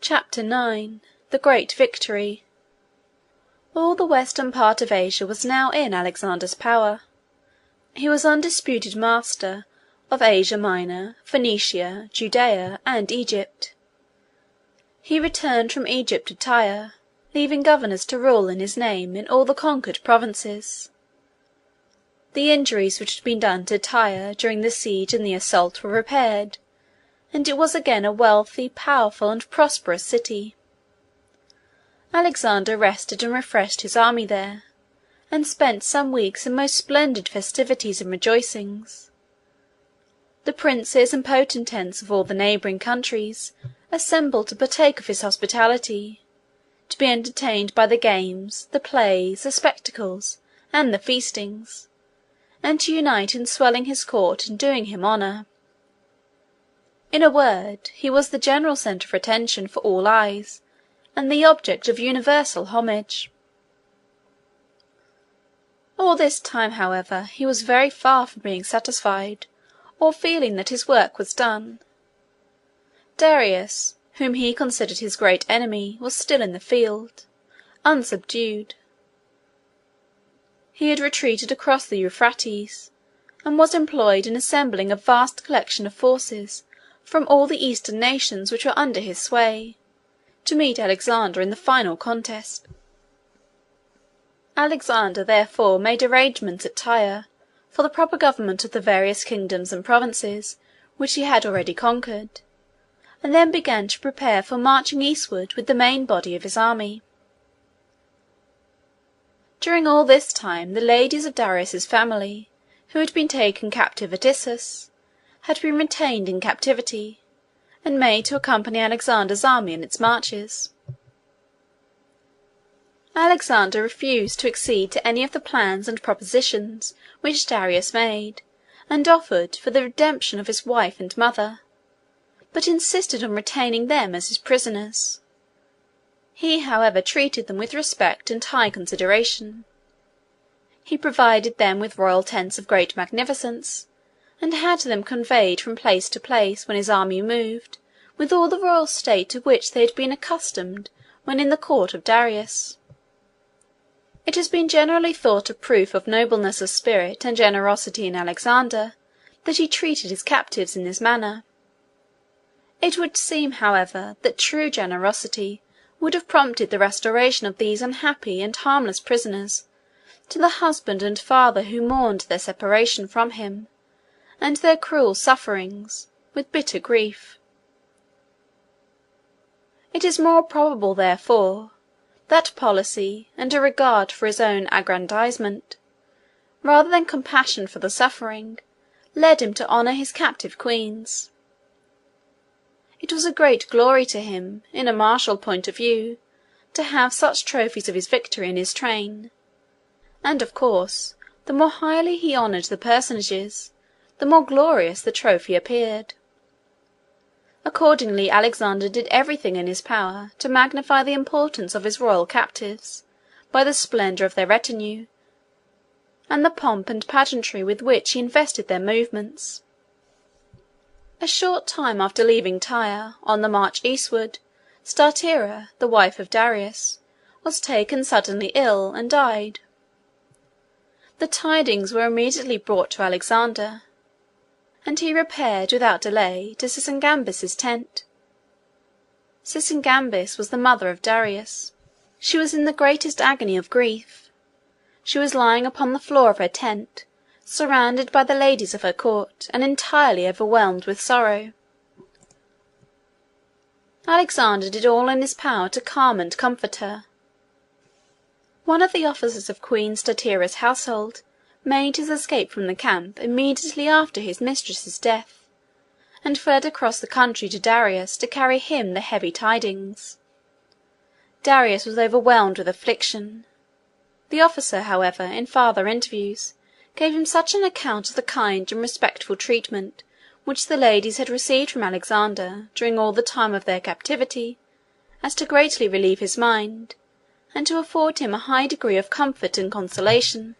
Chapter 9. The Great Victory. All the western part of Asia was now in Alexander's power. He was undisputed master of Asia Minor, Phoenicia, Judea, and Egypt. He returned from Egypt to Tyre, leaving governors to rule in his name in all the conquered provinces. The injuries which had been done to Tyre during the siege and the assault were repaired, and it was again a wealthy, powerful, and prosperous city. Alexander rested and refreshed his army there, and spent some weeks in most splendid festivities and rejoicings. The princes and potentates of all the neighbouring countries assembled to partake of his hospitality, to be entertained by the games, the plays, the spectacles, and the feastings, and to unite in swelling his court and doing him honour. In a word, he was the general centre of attention for all eyes, and the object of universal homage. All this time, however, he was very far from being satisfied, or feeling that his work was done. Darius, whom he considered his great enemy, was still in the field, unsubdued. He had retreated across the Euphrates, and was employed in assembling a vast collection of forces from all the eastern nations which were under his sway, to meet Alexander in the final contest. Alexander therefore made arrangements at Tyre for the proper government of the various kingdoms and provinces which he had already conquered, and then began to prepare for marching eastward with the main body of his army. During all this time the ladies of Darius's family, who had been taken captive at Issus, had been retained in captivity, and made to accompany Alexander's army in its marches. Alexander refused to accede to any of the plans and propositions which Darius made, and offered for the redemption of his wife and mother, but insisted on retaining them as his prisoners. He, however, treated them with respect and high consideration. He provided them with royal tents of great magnificence, and had them conveyed from place to place when his army moved, with all the royal state to which they had been accustomed when in the court of Darius. It has been generally thought a proof of nobleness of spirit and generosity in Alexander that he treated his captives in this manner. It would seem, however, that true generosity would have prompted the restoration of these unhappy and harmless prisoners to the husband and father who mourned their separation from him, and their cruel sufferings, with bitter grief. It is more probable, therefore, that policy, and a regard for his own aggrandizement, rather than compassion for the suffering, led him to honour his captive queens. It was a great glory to him, in a martial point of view, to have such trophies of his victory in his train, and, of course, the more highly he honoured the personages, the more glorious the trophy appeared. Accordingly Alexander did everything in his power to magnify the importance of his royal captives by the splendour of their retinue, and the pomp and pageantry with which he invested their movements. A short time after leaving Tyre, on the march eastward, Statira, the wife of Darius, was taken suddenly ill, and died. The tidings were immediately brought to Alexander, and he repaired without delay to Sisygambis's tent. Sisygambis was the mother of Darius. She was in the greatest agony of grief. She was lying upon the floor of her tent, surrounded by the ladies of her court, and entirely overwhelmed with sorrow. Alexander did all in his power to calm and comfort her. One of the officers of Queen Statira's household made his escape from the camp immediately after his mistress's death, and fled across the country to Darius to carry him the heavy tidings. Darius was overwhelmed with affliction. The officer, however, in farther interviews, gave him such an account of the kind and respectful treatment which the ladies had received from Alexander during all the time of their captivity, as to greatly relieve his mind, and to afford him a high degree of comfort and consolation.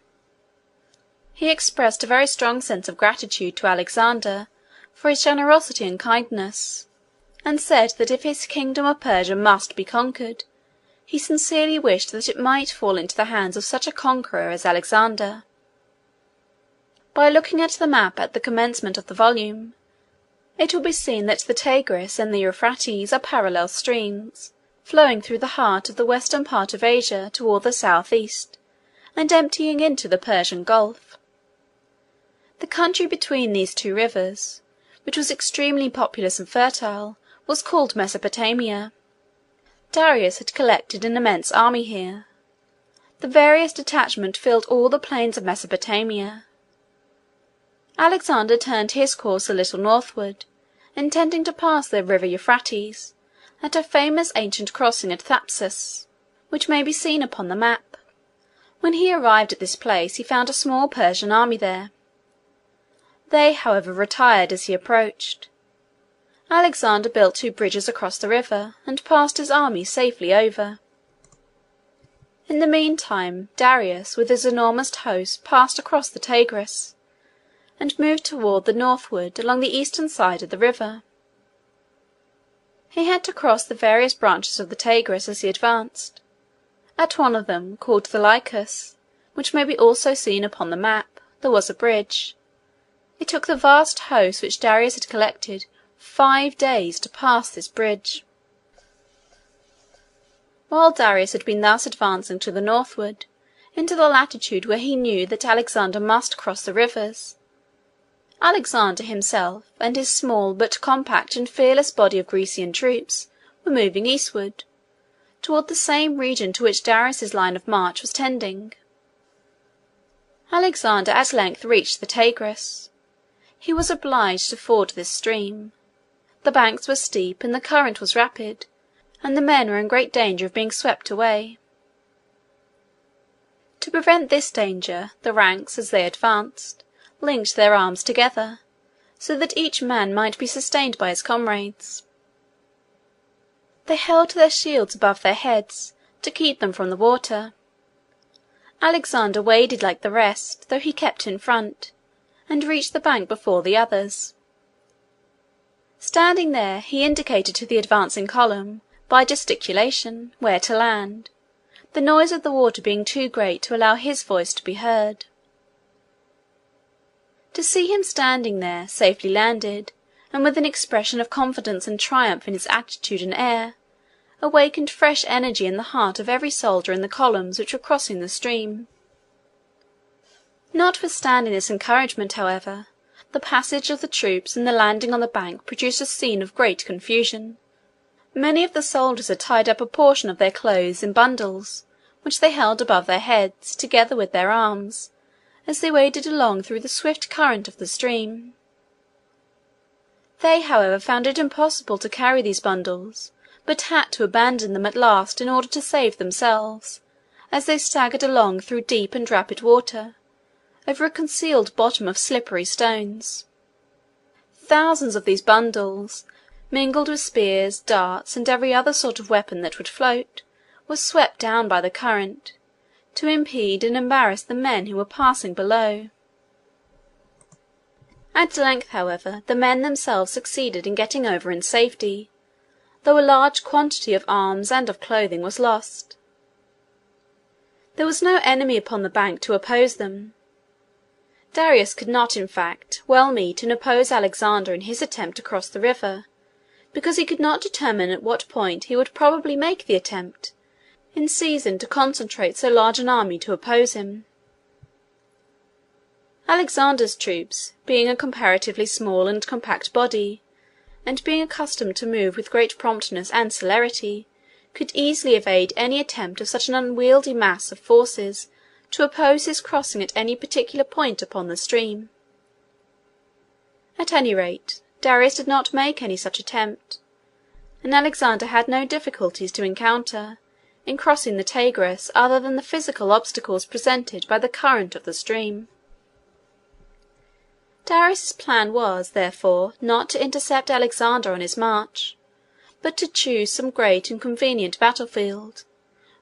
He expressed a very strong sense of gratitude to Alexander for his generosity and kindness, and said that if his kingdom of Persia must be conquered, he sincerely wished that it might fall into the hands of such a conqueror as Alexander. By looking at the map at the commencement of the volume, it will be seen that the Tigris and the Euphrates are parallel streams, flowing through the heart of the western part of Asia toward the southeast, and emptying into the Persian Gulf. The country between these two rivers, which was extremely populous and fertile, was called Mesopotamia. Darius had collected an immense army here. The various detachments filled all the plains of Mesopotamia. Alexander turned his course a little northward, intending to pass the river Euphrates, at a famous ancient crossing at Thapsus, which may be seen upon the map. When he arrived at this place he found a small Persian army there. They, however, retired as he approached. Alexander built 2 bridges across the river, and passed his army safely over. In the meantime, Darius with his enormous host passed across the Tigris, and moved toward the northward along the eastern side of the river. He had to cross the various branches of the Tigris as he advanced. At one of them, called the Lycus, which may be also seen upon the map, there was a bridge. It took the vast host which Darius had collected 5 days to pass this bridge. While Darius had been thus advancing to the northward, into the latitude where he knew that Alexander must cross the rivers, Alexander himself and his small but compact and fearless body of Grecian troops were moving eastward, toward the same region to which Darius's line of march was tending. Alexander at length reached the Tigris. He was obliged to ford this stream. The banks were steep and the current was rapid, and the men were in great danger of being swept away. To prevent this danger, the ranks, as they advanced, linked their arms together, so that each man might be sustained by his comrades. They held their shields above their heads, to keep them from the water. Alexander waded like the rest, though he kept in front, and reached the bank before the others. Standing there, he indicated to the advancing column, by gesticulation, where to land, the noise of the water being too great to allow his voice to be heard. To see him standing there, safely landed, and with an expression of confidence and triumph in his attitude and air, awakened fresh energy in the heart of every soldier in the columns which were crossing the stream. Notwithstanding this encouragement, however, the passage of the troops and the landing on the bank produced a scene of great confusion. Many of the soldiers had tied up a portion of their clothes in bundles, which they held above their heads, together with their arms, as they waded along through the swift current of the stream. They, however, found it impossible to carry these bundles, but had to abandon them at last in order to save themselves, as they staggered along through deep and rapid water, over a concealed bottom of slippery stones. Thousands of these bundles, mingled with spears, darts, and every other sort of weapon that would float, were swept down by the current, to impede and embarrass the men who were passing below. At length, however, the men themselves succeeded in getting over in safety, though a large quantity of arms and of clothing was lost. There was no enemy upon the bank to oppose them. Darius could not, in fact, well meet and oppose Alexander in his attempt to cross the river, because he could not determine at what point he would probably make the attempt, in season to concentrate so large an army to oppose him. Alexander's troops, being a comparatively small and compact body, and being accustomed to move with great promptness and celerity, could easily evade any attempt of such an unwieldy mass of forces to oppose his crossing at any particular point upon the stream. At any rate, Darius did not make any such attempt, and Alexander had no difficulties to encounter in crossing the Tigris other than the physical obstacles presented by the current of the stream. Darius's plan was, therefore, not to intercept Alexander on his march, but to choose some great and convenient battlefield,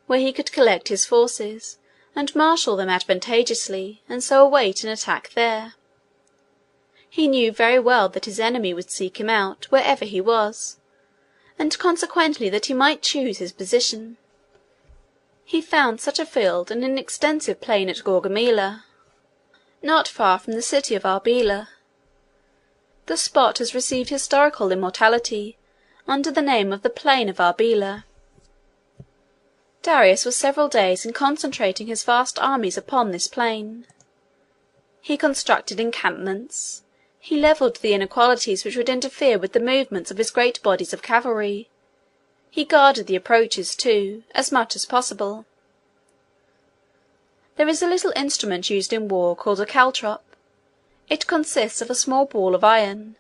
where he could collect his forces and marshal them advantageously, and so await an attack there. He knew very well that his enemy would seek him out wherever he was, and consequently that he might choose his position. He found such a field and an extensive plain at Gaugamela, not far from the city of Arbela. The spot has received historical immortality under the name of the Plain of Arbela. Darius was several days in concentrating his vast armies upon this plain. He constructed encampments. He levelled the inequalities which would interfere with the movements of his great bodies of cavalry. He guarded the approaches, too, as much as possible. There is a little instrument used in war called a caltrop. It consists of a small ball of iron,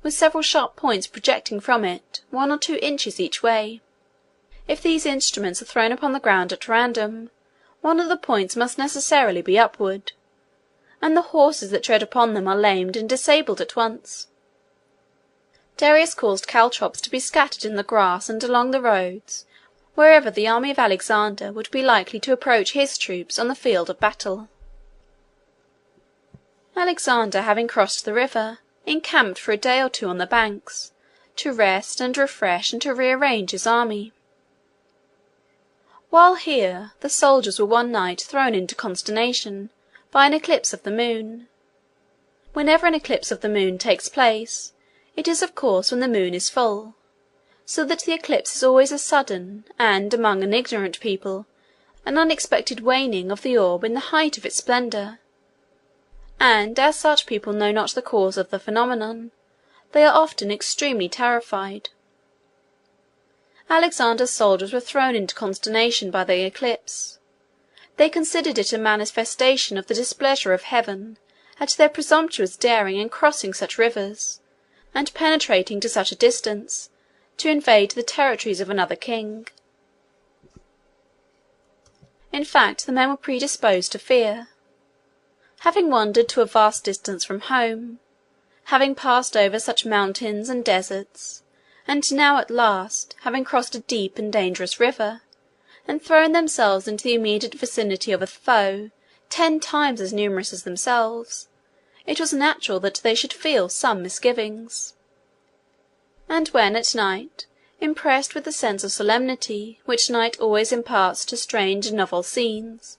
with several sharp points projecting from it 1 or 2 inches each way. If these instruments are thrown upon the ground at random, one of the points must necessarily be upward, and the horses that tread upon them are lamed and disabled at once. Darius caused caltrops to be scattered in the grass and along the roads wherever the army of Alexander would be likely to approach his troops on the field of battle. Alexander, having crossed the river, encamped for a day or 2 on the banks, to rest and refresh and to rearrange his army. While here, the soldiers were one night thrown into consternation by an eclipse of the moon. Whenever an eclipse of the moon takes place, it is of course when the moon is full, so that the eclipse is always a sudden, and, among an ignorant people, an unexpected waning of the orb in the height of its splendour, and as such people know not the cause of the phenomenon, they are often extremely terrified. Alexander's soldiers were thrown into consternation by the eclipse. They considered it a manifestation of the displeasure of heaven at their presumptuous daring in crossing such rivers, and penetrating to such a distance, to invade the territories of another king. In fact, the men were predisposed to fear. Having wandered to a vast distance from home, having passed over such mountains and deserts, and now at last, having crossed a deep and dangerous river, and thrown themselves into the immediate vicinity of a foe 10 times as numerous as themselves, it was natural that they should feel some misgivings. And when at night, impressed with the sense of solemnity which night always imparts to strange and novel scenes,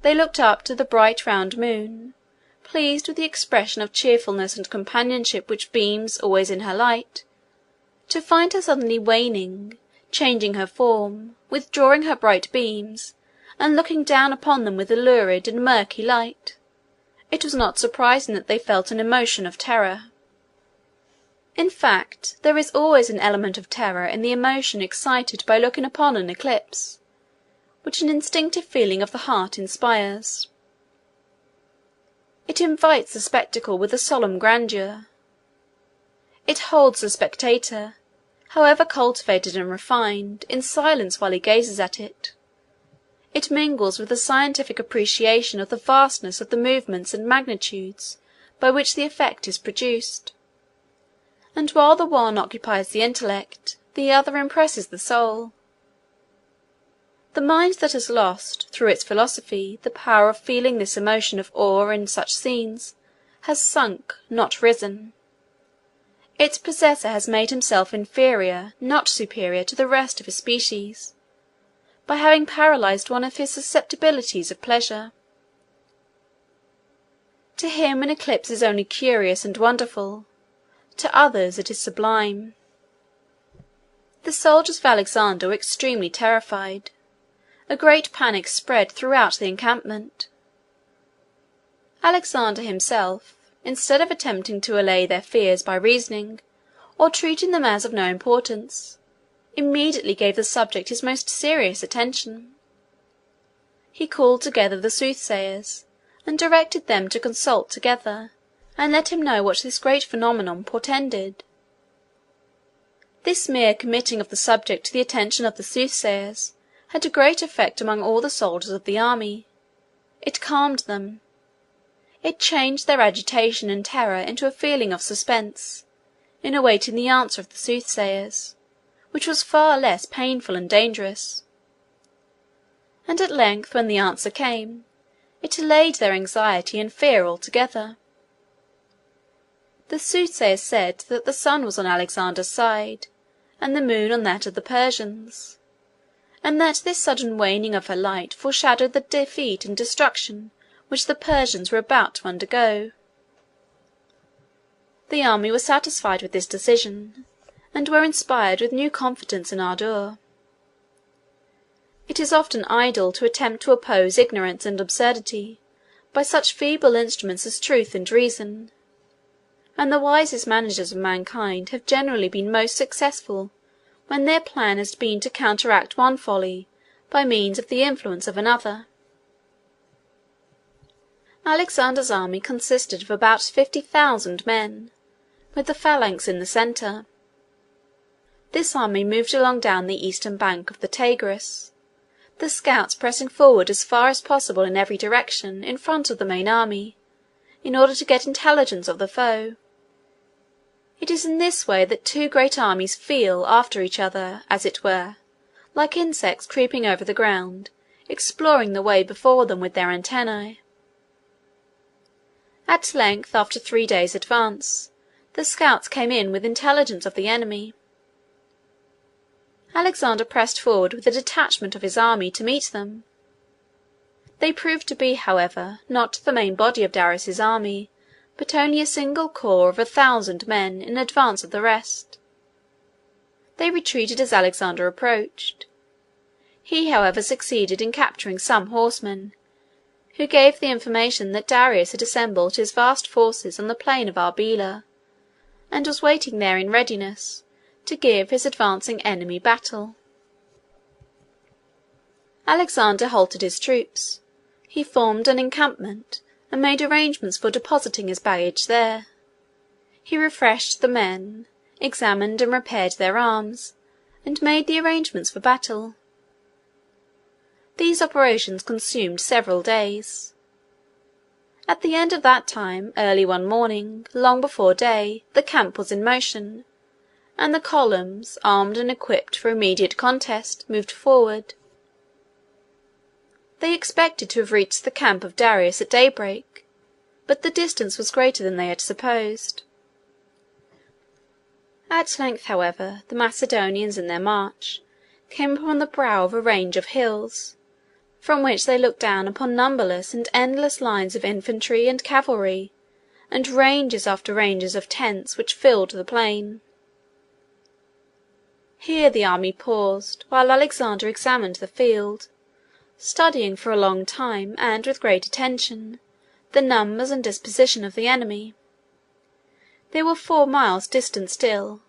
they looked up to the bright round moon, pleased with the expression of cheerfulness and companionship which beams always in her light, to find her suddenly waning, changing her form, withdrawing her bright beams, and looking down upon them with a lurid and murky light, it was not surprising that they felt an emotion of terror. In fact, there is always an element of terror in the emotion excited by looking upon an eclipse, which an instinctive feeling of the heart inspires. It invites the spectacle with a solemn grandeur. It holds the spectator, however cultivated and refined, in silence while he gazes at it. It mingles with the scientific appreciation of the vastness of the movements and magnitudes by which the effect is produced. And while the one occupies the intellect, the other impresses the soul. The mind that has lost, through its philosophy, the power of feeling this emotion of awe in such scenes, has sunk, not risen. Its possessor has made himself inferior, not superior, to the rest of his species, by having paralysed one of his susceptibilities of pleasure. To him an eclipse is only curious and wonderful, to others it is sublime. The soldiers of Alexander were extremely terrified. A great panic spread throughout the encampment. Alexander himself, instead of attempting to allay their fears by reasoning, or treating them as of no importance, immediately gave the subject his most serious attention. He called together the soothsayers, and directed them to consult together, and let him know what this great phenomenon portended. This mere committing of the subject to the attention of the soothsayers had a great effect among all the soldiers of the army. It calmed them. It changed their agitation and terror into a feeling of suspense, in awaiting the answer of the soothsayers, which was far less painful and dangerous. And at length, when the answer came, it allayed their anxiety and fear altogether. The soothsayers said that the sun was on Alexander's side, and the moon on that of the Persians, and that this sudden waning of her light foreshadowed the defeat and destruction which the Persians were about to undergo. The army were satisfied with this decision, and were inspired with new confidence and ardour. It is often idle to attempt to oppose ignorance and absurdity by such feeble instruments as truth and reason, and the wisest managers of mankind have generally been most successful when their plan has been to counteract one folly by means of the influence of another. Alexander's army consisted of about 50,000 men, with the phalanx in the centre. This army moved along down the eastern bank of the Tigris, the scouts pressing forward as far as possible in every direction in front of the main army, in order to get intelligence of the foe. It is in this way that two great armies feel after each other, as it were, like insects creeping over the ground, exploring the way before them with their antennae. At length, after 3 days' advance, the scouts came in with intelligence of the enemy. Alexander pressed forward with a detachment of his army to meet them. They proved to be, however, not the main body of Darius's army, but only a single corps of 1,000 men in advance of the rest. They retreated as Alexander approached. He, however, succeeded in capturing some horsemen, who gave the information that Darius had assembled his vast forces on the plain of Arbela, and was waiting there in readiness to give his advancing enemy battle. Alexander halted his troops. He formed an encampment, and made arrangements for depositing his baggage there. He refreshed the men, examined and repaired their arms, and made the arrangements for battle. These operations consumed several days. At the end of that time, early one morning, long before day, the camp was in motion, and the columns, armed and equipped for immediate contest, moved forward. They expected to have reached the camp of Darius at daybreak, but the distance was greater than they had supposed. At length, however, the Macedonians in their march came upon the brow of a range of hills, from which they looked down upon numberless and endless lines of infantry and cavalry, and ranges after ranges of tents which filled the plain. Here the army paused, while Alexander examined the field, studying for a long time, and with great attention, the numbers and disposition of the enemy. They were 4 miles distant still,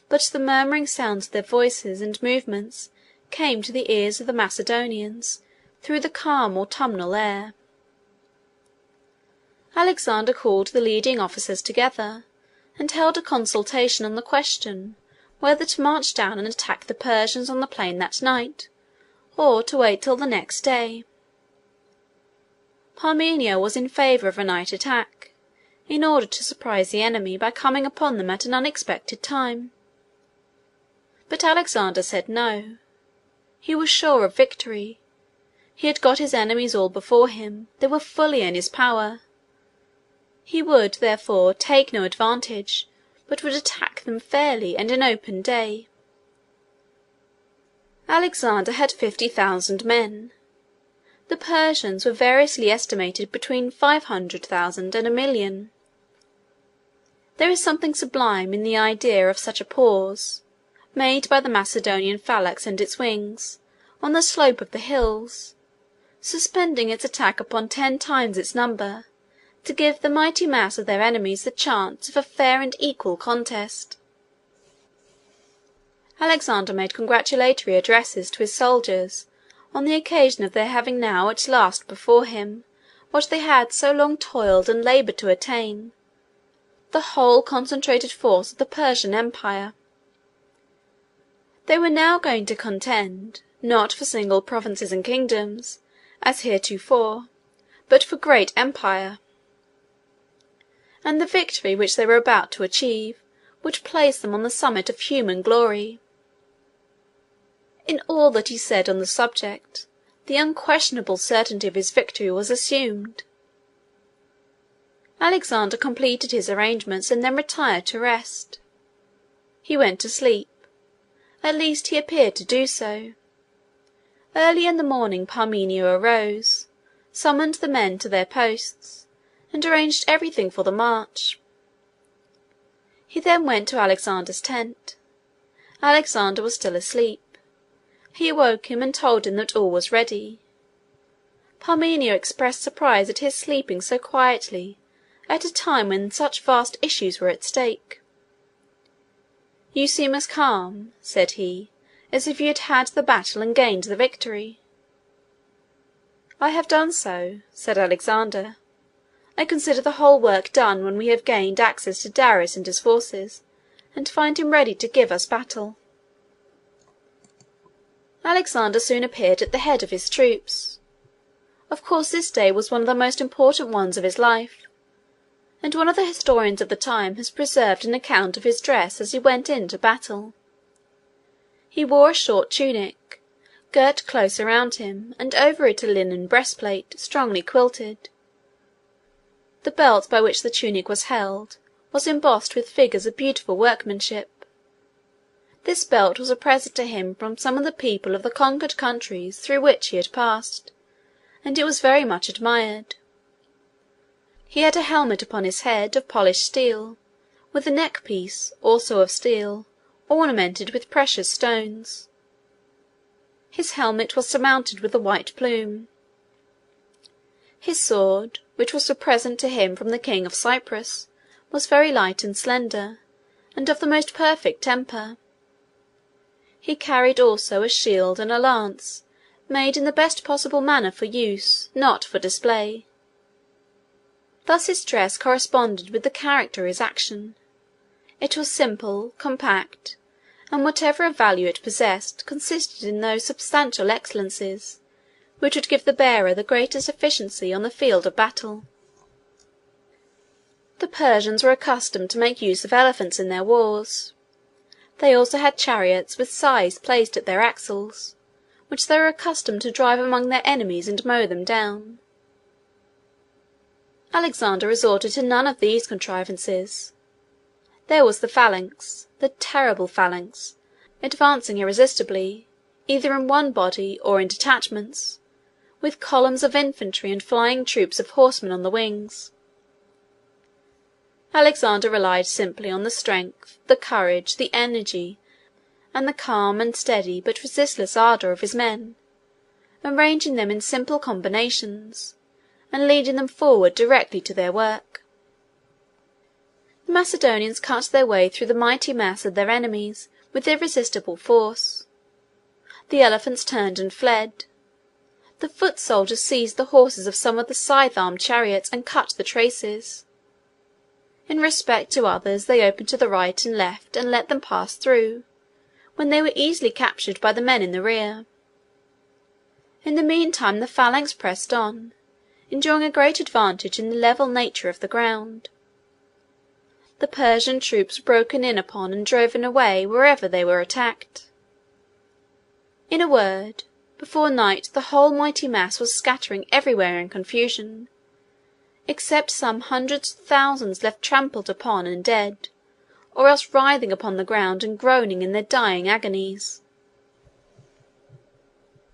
but the murmuring sounds of their voices and movements came to the ears of the Macedonians through the calm autumnal air. Alexander called the leading officers together, and held a consultation on the question whether to march down and attack the Persians on the plain that night, or to wait till the next day. Parmenio was in favour of a night attack, in order to surprise the enemy by coming upon them at an unexpected time. But Alexander said no. He was sure of victory. He had got his enemies all before him. They were fully in his power. He would, therefore, take no advantage, but would attack them fairly and in open day. Alexander had 50,000 men. The Persians were variously estimated between 500,000 and 1,000,000. There is something sublime in the idea of such a pause, made by the Macedonian phalanx and its wings, on the slope of the hills, suspending its attack upon 10 times its number, to give the mighty mass of their enemies the chance of a fair and equal contest. Alexander made congratulatory addresses to his soldiers on the occasion of their having now at last before him what they had so long toiled and laboured to attain, the whole concentrated force of the Persian Empire. They were now going to contend, not for single provinces and kingdoms, as heretofore, but for great empire. And the victory which they were about to achieve would place them on the summit of human glory. In all that he said on the subject, the unquestionable certainty of his victory was assumed. Alexander completed his arrangements and then retired to rest. He went to sleep, At least he appeared to do so. Early in the morning Parmenio arose, summoned the men to their posts, and arranged everything for the march. He then went to Alexander's tent. Alexander was still asleep. He awoke him and told him that all was ready. Parmenio expressed surprise at his sleeping so quietly at a time when such vast issues were at stake. "You seem as calm," said he, "as if you had had the battle and gained the victory." "I have done so," said Alexander. "I consider the whole work done when we have gained access to Darius and his forces, and find him ready to give us battle." Alexander soon appeared at the head of his troops. Of course this day was one of the most important ones of his life, and one of the historians of the time has preserved an account of his dress as he went into battle. He wore a short tunic, girt close around him, and over it a linen breastplate, strongly quilted. The belt by which the tunic was held was embossed with figures of beautiful workmanship. This belt was a present to him from some of the people of the conquered countries through which he had passed, and it was very much admired. He had a helmet upon his head of polished steel, with a neck-piece, also of steel, ornamented with precious stones. His helmet was surmounted with a white plume. His sword, which was a present to him from the king of Cyprus, was very light and slender, and of the most perfect temper. He carried also a shield and a lance, made in the best possible manner for use, not for display. Thus his dress corresponded with the character of his action. It was simple, compact, and whatever of value it possessed consisted in those substantial excellences which would give the bearer the greatest efficiency on the field of battle. The Persians were accustomed to make use of elephants in their wars. They also had chariots with scythes placed at their axles, which they were accustomed to drive among their enemies and mow them down. Alexander resorted to none of these contrivances. There was the phalanx, the terrible phalanx, advancing irresistibly, either in one body or in detachments, with columns of infantry and flying troops of horsemen on the wings. Alexander relied simply on the strength, the courage, the energy, and the calm and steady but resistless ardour of his men, arranging them in simple combinations, and leading them forward directly to their work. The Macedonians cut their way through the mighty mass of their enemies with irresistible force. The elephants turned and fled. The foot soldiers seized the horses of some of the scythe-armed chariots and cut the traces. In respect to others they opened to the right and left and let them pass through, when they were easily captured by the men in the rear. In the meantime the phalanx pressed on, enjoying a great advantage in the level nature of the ground. The Persian troops were broken in upon and driven away wherever they were attacked. In a word, before night the whole mighty mass was scattering everywhere in confusion, except some hundreds of thousands left trampled upon and dead, or else writhing upon the ground and groaning in their dying agonies.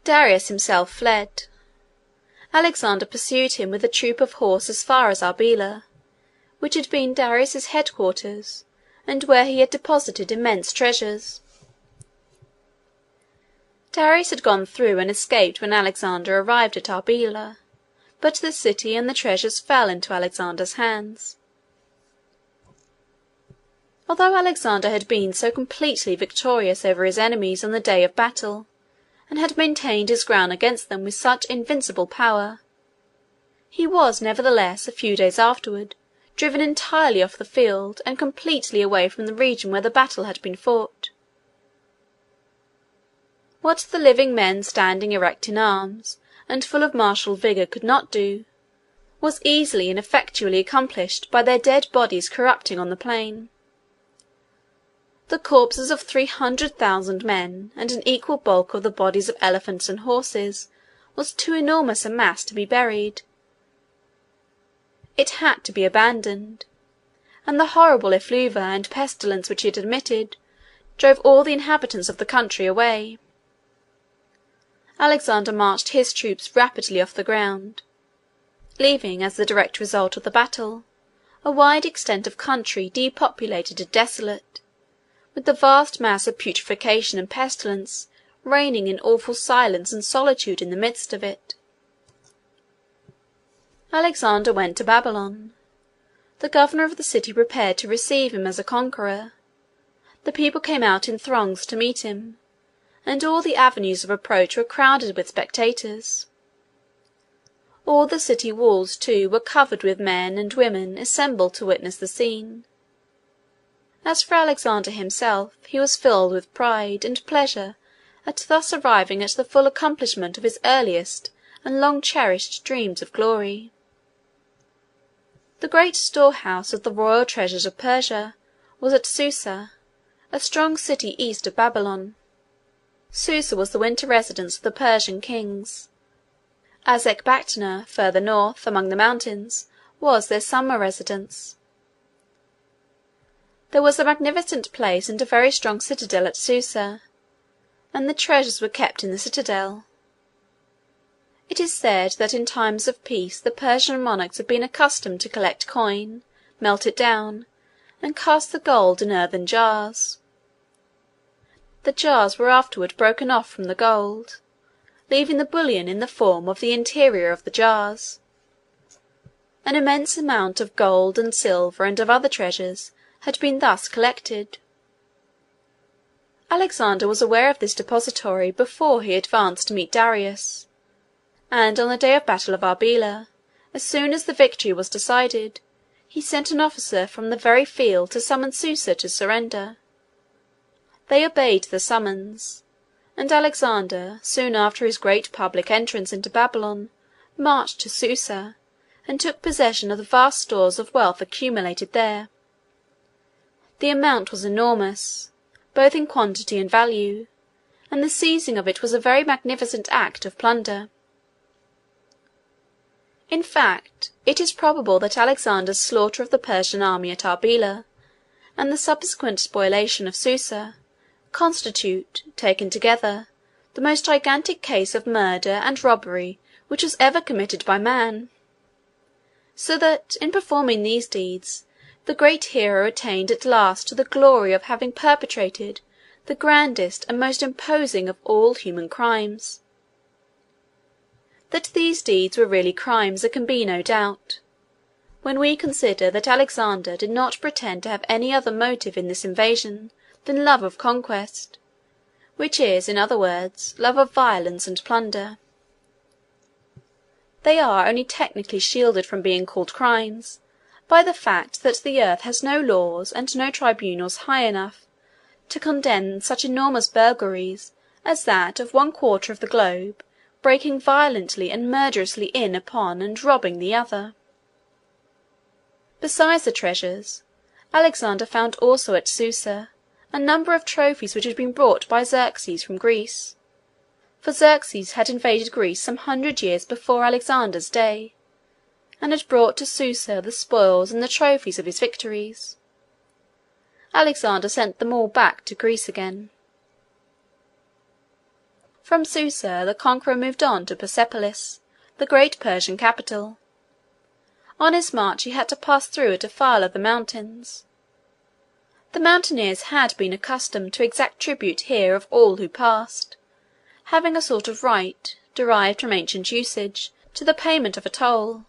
Darius himself fled. Alexander pursued him with a troop of horse as far as Arbela, which had been Darius's headquarters, and where he had deposited immense treasures. Darius had gone through and escaped when Alexander arrived at Arbela, but the city and the treasures fell into Alexander's hands. Although Alexander had been so completely victorious over his enemies on the day of battle, and had maintained his ground against them with such invincible power, he was nevertheless a few days afterward driven entirely off the field and completely away from the region where the battle had been fought. What the living men standing erect in arms and full of martial vigour could not do, was easily and effectually accomplished by their dead bodies corrupting on the plain. The corpses of 300,000 men, and an equal bulk of the bodies of elephants and horses, was too enormous a mass to be buried. It had to be abandoned, and the horrible effluvia and pestilence which it emitted drove all the inhabitants of the country away. Alexander marched his troops rapidly off the ground, leaving, as the direct result of the battle, a wide extent of country depopulated and desolate, with the vast mass of putrefaction and pestilence reigning in awful silence and solitude in the midst of it. Alexander went to Babylon. The governor of the city prepared to receive him as a conqueror. The people came out in throngs to meet him, and all the avenues of approach were crowded with spectators. All the city walls, too, were covered with men and women assembled to witness the scene. As for Alexander himself, he was filled with pride and pleasure at thus arriving at the full accomplishment of his earliest and long-cherished dreams of glory. The great storehouse of the royal treasures of Persia was at Susa, a strong city east of Babylon. Susa was the winter residence of the Persian kings, as Ecbatana, further north, among the mountains, was their summer residence. There was a magnificent place and a very strong citadel at Susa, and the treasures were kept in the citadel. It is said that in times of peace the Persian monarchs had been accustomed to collect coin, melt it down, and cast the gold in earthen jars. The jars were afterward broken off from the gold, leaving the bullion in the form of the interior of the jars. An immense amount of gold and silver and of other treasures had been thus collected. Alexander was aware of this depository before he advanced to meet Darius, and on the day of battle of Arbela, as soon as the victory was decided, he sent an officer from the very field to summon Susa to surrender. They obeyed the summons, and Alexander, soon after his great public entrance into Babylon, marched to Susa, and took possession of the vast stores of wealth accumulated there. The amount was enormous, both in quantity and value, and the seizing of it was a very magnificent act of plunder. In fact, it is probable that Alexander's slaughter of the Persian army at Arbela, and the subsequent spoliation of Susa, constitute, taken together, the most gigantic case of murder and robbery which was ever committed by man; so that, in performing these deeds, the great hero attained at last to the glory of having perpetrated the grandest and most imposing of all human crimes. That these deeds were really crimes there can be no doubt, when we consider that Alexander did not pretend to have any other motive in this invasion than love of conquest, which is, in other words, love of violence and plunder. They are only technically shielded from being called crimes by the fact that the earth has no laws and no tribunals high enough to condemn such enormous burglaries as that of 1/4 of the globe breaking violently and murderously in upon and robbing the other. Besides the treasures, Alexander found also at Susa a number of trophies which had been brought by Xerxes from Greece, for Xerxes had invaded Greece some 100 years before Alexander's day, and had brought to Susa the spoils and the trophies of his victories. Alexander sent them all back to Greece again. From Susa the conqueror moved on to Persepolis, the great Persian capital. On his march he had to pass through a defile of the mountains. The mountaineers had been accustomed to exact tribute here of all who passed, having a sort of right, derived from ancient usage, to the payment of a toll.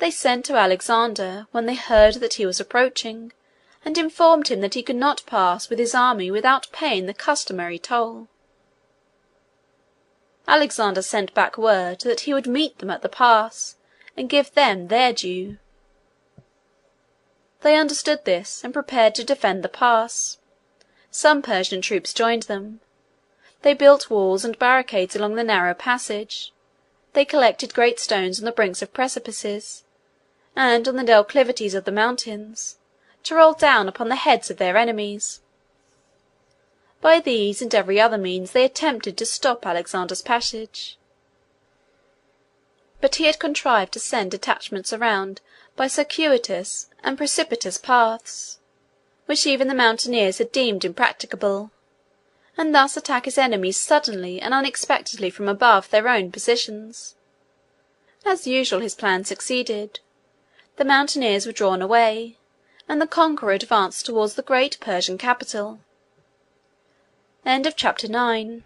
They sent to Alexander, when they heard that he was approaching, and informed him that he could not pass with his army without paying the customary toll. Alexander sent back word that he would meet them at the pass, and give them their due. They understood this, and prepared to defend the pass. Some Persian troops joined them. They built walls and barricades along the narrow passage. They collected great stones on the brinks of precipices, and on the declivities of the mountains, to roll down upon the heads of their enemies. By these and every other means they attempted to stop Alexander's passage. But he had contrived to send detachments around by circuitous and precipitous paths, which even the mountaineers had deemed impracticable, and thus attack his enemies suddenly and unexpectedly from above their own positions. As usual his plan succeeded. The mountaineers were drawn away, and the conqueror advanced towards the great Persian capital. CHAPTER X.